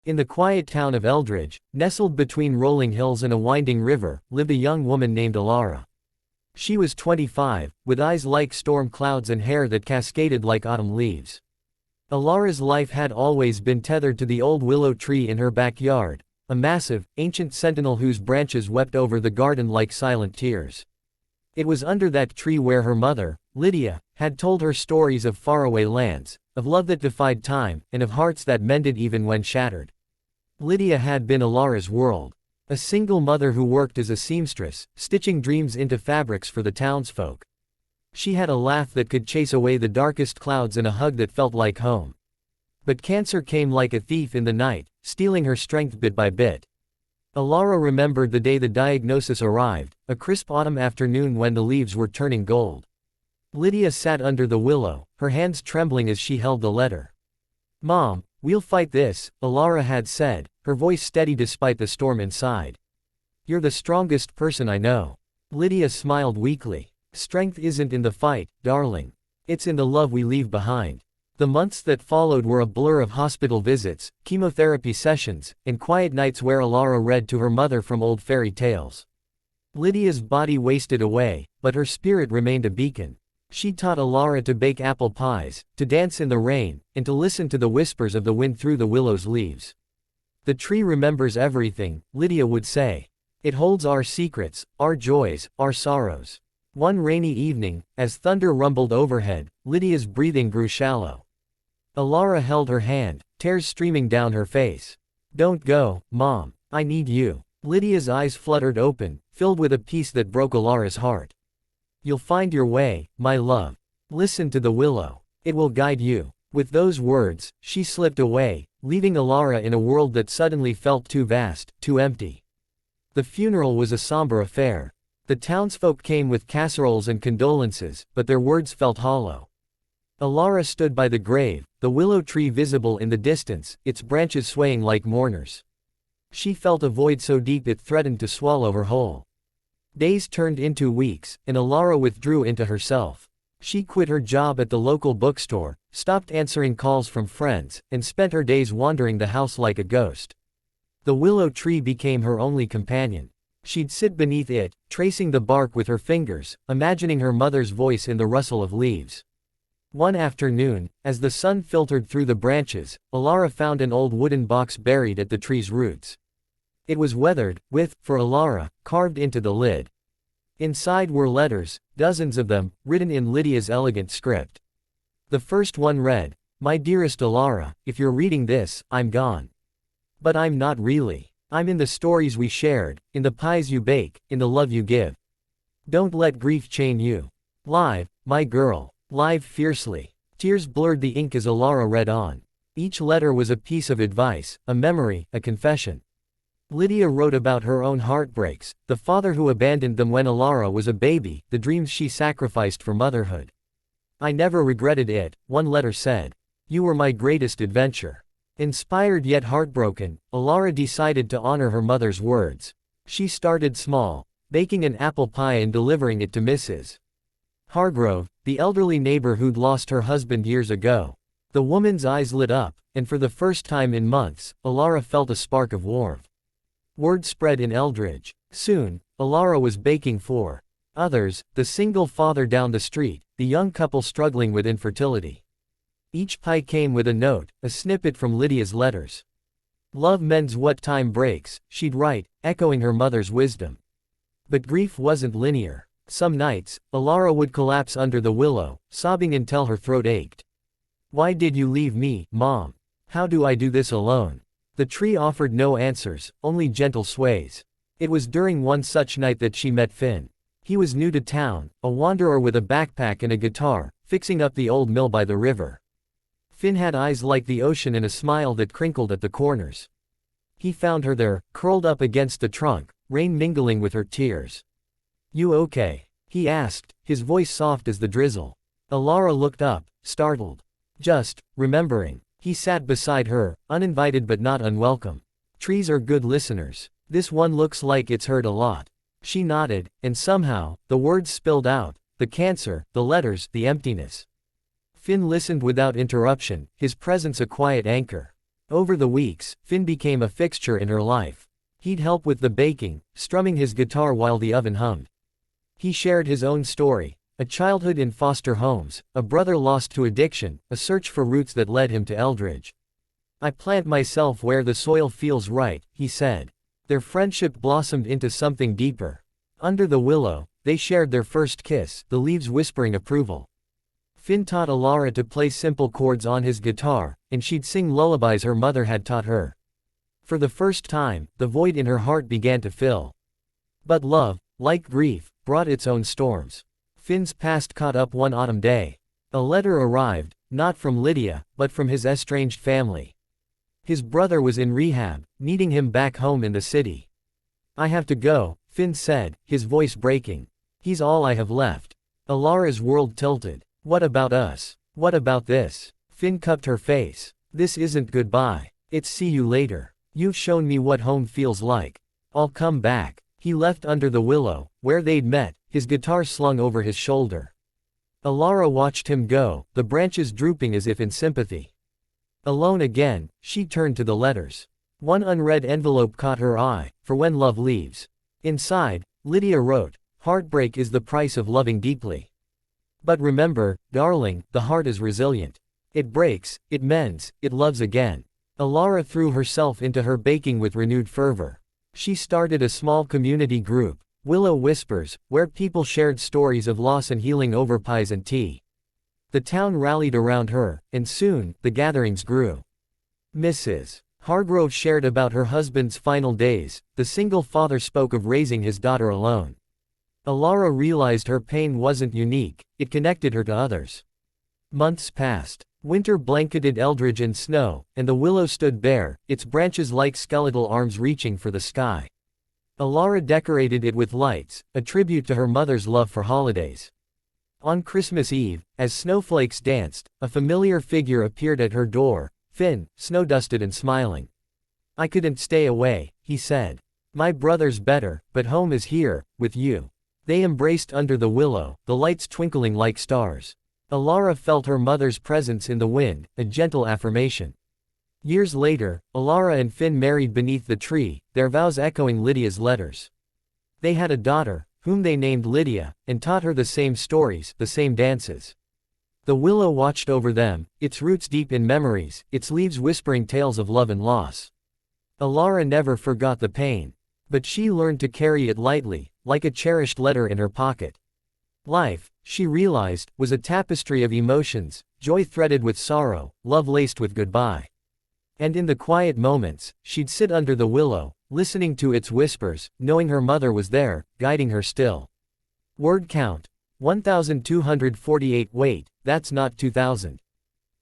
In the quiet town of Eldridge, nestled between rolling hills and a winding river, lived a young woman named Alara. She was 25, with eyes like storm clouds and hair that cascaded like autumn leaves. Alara's life had always been tethered to the old willow tree in her backyard, a massive, ancient sentinel whose branches wept over the garden like silent tears. It was under that tree where her mother, Lydia, had told her stories of faraway lands, of love that defied time, and of hearts that mended even when shattered. Lydia had been Alara's world. A single mother who worked as a seamstress, stitching dreams into fabrics for the townsfolk. She had a laugh that could chase away the darkest clouds and a hug that felt like home. But cancer came like a thief in the night, stealing her strength bit by bit. Alara remembered the day the diagnosis arrived, a crisp autumn afternoon when the leaves were turning gold. Lydia sat under the willow, her hands trembling as she held the letter. "Mom, we'll fight this," Alara had said, her voice steady despite the storm inside. "You're the strongest person I know." Lydia smiled weakly. "Strength isn't in the fight, darling. It's in the love we leave behind." The months that followed were a blur of hospital visits, chemotherapy sessions, and quiet nights where Alara read to her mother from old fairy tales. Lydia's body wasted away, but her spirit remained a beacon. She taught Alara to bake apple pies, to dance in the rain, and to listen to the whispers of the wind through the willow's leaves. "The tree remembers everything," Lydia would say. "It holds our secrets, our joys, our sorrows." One rainy evening, as thunder rumbled overhead, Lydia's breathing grew shallow. Alara held her hand, tears streaming down her face. "Don't go, Mom. I need you." Lydia's eyes fluttered open, filled with a peace that broke Alara's heart. "You'll find your way, my love. Listen to the willow. It will guide you." With those words, she slipped away, leaving Alara in a world that suddenly felt too vast, too empty. The funeral was a somber affair. The townsfolk came with casseroles and condolences, but their words felt hollow. Alara stood by the grave, the willow tree visible in the distance, its branches swaying like mourners. She felt a void so deep it threatened to swallow her whole. Days turned into weeks, and Alara withdrew into herself. She quit her job at the local bookstore, stopped answering calls from friends, and spent her days wandering the house like a ghost. The willow tree became her only companion. She'd sit beneath it, tracing the bark with her fingers, imagining her mother's voice in the rustle of leaves. One afternoon, as the sun filtered through the branches, Alara found an old wooden box buried at the tree's roots. It was weathered, with, for Alara, carved into the lid. Inside were letters, dozens of them, written in Lydia's elegant script. The first one read, "My dearest Alara, if you're reading this, I'm gone. But I'm not really. I'm in the stories we shared, in the pies you bake, in the love you give. Don't let grief chain you. Live, my girl. Live fiercely." Tears blurred the ink as Alara read on. Each letter was a piece of advice, a memory, a confession. Lydia wrote about her own heartbreaks, the father who abandoned them when Alara was a baby, the dreams she sacrificed for motherhood. "I never regretted it," one letter said. "You were my greatest adventure." Inspired yet heartbroken, Alara decided to honor her mother's words. She started small, baking an apple pie and delivering it to Mrs. Hargrove, the elderly neighbor who'd lost her husband years ago. The woman's eyes lit up, and for the first time in months, Alara felt a spark of warmth. Word spread in Eldridge. Soon, Alara was baking for others, the single father down the street, the young couple struggling with infertility. Each pie came with a note, a snippet from Lydia's letters. "Love mends what time breaks," she'd write, echoing her mother's wisdom. But grief wasn't linear. Some nights, Alara would collapse under the willow, sobbing until her throat ached. "Why did you leave me, Mom? How do I do this alone?" The tree offered no answers, only gentle sways. It was during one such night that she met Finn. He was new to town, a wanderer with a backpack and a guitar, fixing up the old mill by the river. Finn had eyes like the ocean and a smile that crinkled at the corners. He found her there, curled up against the trunk, rain mingling with her tears. "You okay?" he asked, his voice soft as the drizzle. Alara looked up, startled. "Just remembering." He sat beside her, uninvited but not unwelcome. "Trees are good listeners. This one looks like it's heard a lot." She nodded, and somehow, the words spilled out, the cancer, the letters, the emptiness. Finn listened without interruption, his presence a quiet anchor. Over the weeks, Finn became a fixture in her life. He'd help with the baking, strumming his guitar while the oven hummed. He shared his own story, a childhood in foster homes, a brother lost to addiction, a search for roots that led him to Eldridge. "I plant myself where the soil feels right," he said. Their friendship blossomed into something deeper. Under the willow, they shared their first kiss, the leaves whispering approval. Finn taught Alara to play simple chords on his guitar, and she'd sing lullabies her mother had taught her. For the first time, the void in her heart began to fill. But love, like grief, brought its own storms. Finn's past caught up one autumn day. A letter arrived, not from Lydia, but from his estranged family. His brother was in rehab, needing him back home in the city. "I have to go," Finn said, his voice breaking. "He's all I have left." Alara's world tilted. "What about us? What about this?" Finn cupped her face. "This isn't goodbye. It's see you later. You've shown me what home feels like. I'll come back." He left under the willow, where they'd met, his guitar slung over his shoulder. Alara watched him go, the branches drooping as if in sympathy. Alone again, she turned to the letters. One unread envelope caught her eye, for when love leaves. Inside, Lydia wrote, "Heartbreak is the price of loving deeply. But remember, darling, the heart is resilient. It breaks, it mends, it loves again." Alara threw herself into her baking with renewed fervor. She started a small community group, Willow Whispers, where people shared stories of loss and healing over pies and tea. The town rallied around her, and soon, the gatherings grew. Mrs. Hargrove shared about her husband's final days, the single father spoke of raising his daughter alone. Alara realized her pain wasn't unique, it connected her to others. Months passed. Winter blanketed Eldridge in snow, and the willow stood bare, its branches like skeletal arms reaching for the sky. Alara decorated it with lights, a tribute to her mother's love for holidays. On Christmas Eve, as snowflakes danced, a familiar figure appeared at her door, Finn, snow-dusted and smiling. "I couldn't stay away," he said. "My brother's better, but home is here, with you." They embraced under the willow, the lights twinkling like stars. Alara felt her mother's presence in the wind, a gentle affirmation. Years later, Alara and Finn married beneath the tree, their vows echoing Lydia's letters. They had a daughter, whom they named Lydia, and taught her the same stories, the same dances. The willow watched over them, its roots deep in memories, its leaves whispering tales of love and loss. Alara never forgot the pain. But she learned to carry it lightly, like a cherished letter in her pocket. Life, she realized, was a tapestry of emotions, joy threaded with sorrow, love laced with goodbye. And in the quiet moments, she'd sit under the willow, listening to its whispers, knowing her mother was there, guiding her still. Word count. 1248. Wait, that's not 2000.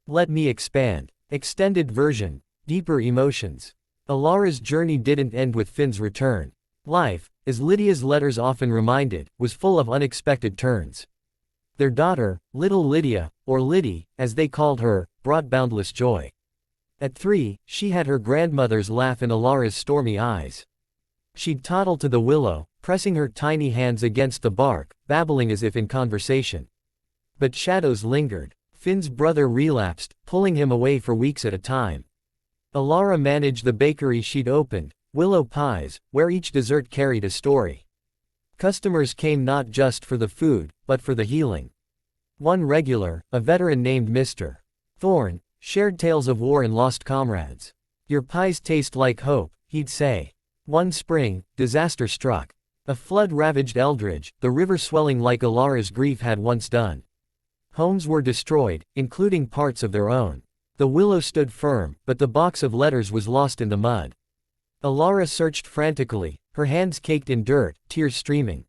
Let me expand. Extended version. Deeper emotions. Alara's journey didn't end with Finn's return. Life, as Lydia's letters often reminded, was full of unexpected turns. Their daughter, little Lydia, or Liddy, as they called her, brought boundless joy. At 3, she had her grandmother's laugh in Alara's stormy eyes. She'd toddle to the willow, pressing her tiny hands against the bark, babbling as if in conversation. But shadows lingered. Finn's brother relapsed, pulling him away for weeks at a time. Alara managed the bakery she'd opened, Willow Pies, where each dessert carried a story. Customers came not just for the food, but for the healing. One regular, a veteran named Mr. Thorne, shared tales of war and lost comrades. "Your pies taste like hope," he'd say. One spring, disaster struck. A flood ravaged Eldridge, the river swelling like Alara's grief had once done. Homes were destroyed, including parts of their own. The willow stood firm, but the box of letters was lost in the mud. Alara searched frantically, her hands caked in dirt, tears streaming.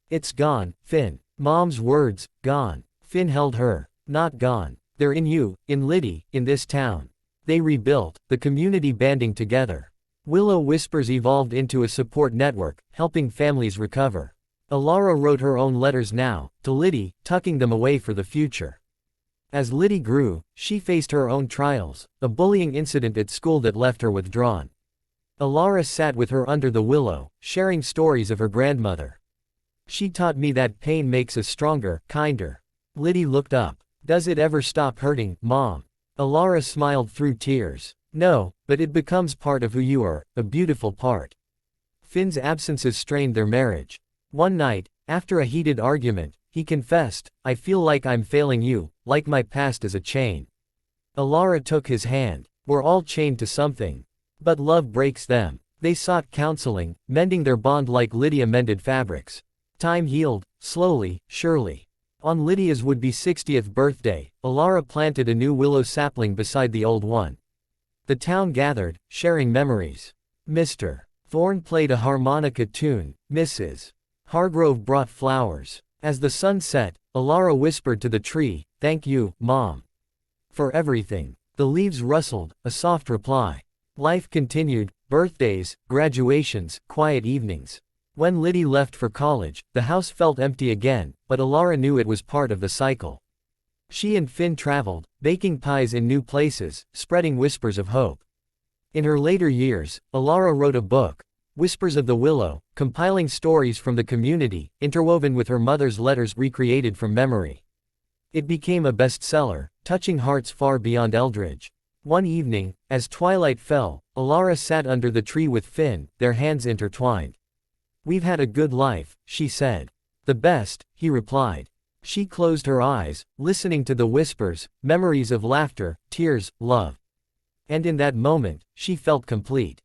"It's gone, Finn." Mom's words, gone. Finn held her. "Not gone. They're in you, in Liddy, in this town." They rebuilt, the community banding together. Willow Whispers evolved into a support network, helping families recover. Alara wrote her own letters now, to Liddy, tucking them away for the future. As Liddy grew, she faced her own trials, a bullying incident at school that left her withdrawn. Alara sat with her under the willow, sharing stories of her grandmother. "She taught me that pain makes us stronger, kinder." Liddy looked up. "Does it ever stop hurting, Mom?" Alara smiled through tears. No, but it becomes part of who you are, a beautiful part. Finn's absences strained their marriage. One night, after a heated argument, he confessed, "I feel like I'm failing you, like my past is a chain." Alara took his hand. "We're all chained to something. But love breaks them." They sought counseling, mending their bond like Lydia mended fabrics. Time healed, slowly, surely. On Lydia's would-be 60th birthday, Alara planted a new willow sapling beside the old one. The town gathered, sharing memories. Mr. Thorne played a harmonica tune, Mrs. Hargrove brought flowers. As the sun set, Alara whispered to the tree, "Thank you, Mom, for everything." The leaves rustled, a soft reply. Life continued, birthdays, graduations, quiet evenings. When Liddy left for college, the house felt empty again, but Alara knew it was part of the cycle. She and Finn traveled, baking pies in new places, spreading whispers of hope. In her later years, Alara wrote a book, Whispers of the Willow, compiling stories from the community, interwoven with her mother's letters recreated from memory. It became a bestseller, touching hearts far beyond Eldridge. One evening, as twilight fell, Alara sat under the tree with Finn, their hands intertwined. "We've had a good life," she said. "The best," he replied. She closed her eyes, listening to the whispers, memories of laughter, tears, love. And in that moment, she felt complete.